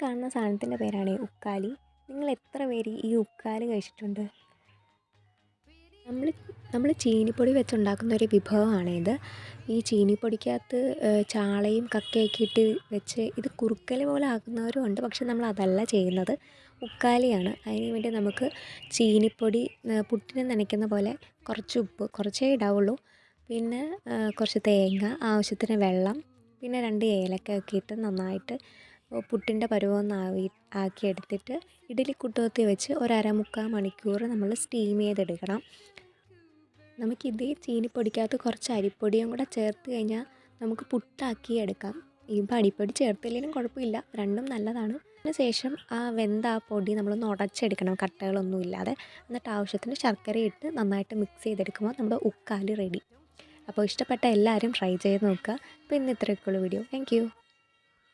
കാണുന്ന സാധനത്തിൻ്റെ പേരാണ് ഉക്കാലി. നിങ്ങൾ എത്ര പേര് ഈ ഉക്കാലി കഴിച്ചിട്ടുണ്ട്? നമ്മൾ നമ്മൾ ചീനിപ്പൊടി വെച്ചുണ്ടാക്കുന്ന ഒരു വിഭവമാണിത്. ഈ ചീനിപ്പൊടിക്കകത്ത് ചാളയും കക്കയൊക്കെ ഇട്ട് വെച്ച് ഇത് കുറുക്കൽ പോലെ ആക്കുന്നവരും ഉണ്ട്. പക്ഷെ നമ്മൾ അതല്ല ചെയ്യുന്നത്, ഉക്കാലിയാണ്. അതിന് വേണ്ടി നമുക്ക് ചീനിപ്പൊടി പുട്ടിന് നനയ്ക്കുന്ന പോലെ കുറച്ച് ഉപ്പ് കുറച്ചേ ഇടാവുള്ളൂ. പിന്നെ കുറച്ച് തേങ്ങ, ആവശ്യത്തിന് വെള്ളം, പിന്നെ 2 ഏലക്കയൊക്കെ ഇട്ട് നന്നായിട്ട് പുട്ടിൻ്റെ പരുവമൊന്ന് ആക്കി എടുത്തിട്ട് ഇഡ്ഡലിക്കുട്ടകത്തിൽ വെച്ച് ഒരു അരമുക്കാൽ മണിക്കൂർ നമ്മൾ സ്റ്റീം ചെയ്തെടുക്കണം. നമുക്കിതേ ചീനിപ്പൊടിക്കകത്ത് കുറച്ച് അരിപ്പൊടിയും കൂടെ ചേർത്ത് കഴിഞ്ഞാൽ നമുക്ക് പുട്ടാക്കി എടുക്കാം. ഇപ്പം അരിപ്പൊടി ചേർത്തില്ലെങ്കിലും കുഴപ്പമില്ല, രണ്ടും നല്ലതാണ്. അതിന് ശേഷം ആ പൊടി നമ്മളൊന്ന് ഉടച്ചെടുക്കണം, കട്ടകളൊന്നും ഇല്ലാതെ. എന്നിട്ട് ആവശ്യത്തിന് ശർക്കര ഇട്ട് നന്നായിട്ട് മിക്സ് ചെയ്തെടുക്കുമ്പോൾ നമ്മുടെ ഉക്കാലി റെഡി. അപ്പോൾ ഇഷ്ടപ്പെട്ട എല്ലാവരും ട്രൈ ചെയ്ത് നോക്കുക. അപ്പോൾ ഇന്ന് ഇത്രയൊക്കെയുള്ളൂ വീഡിയോ. Thank you.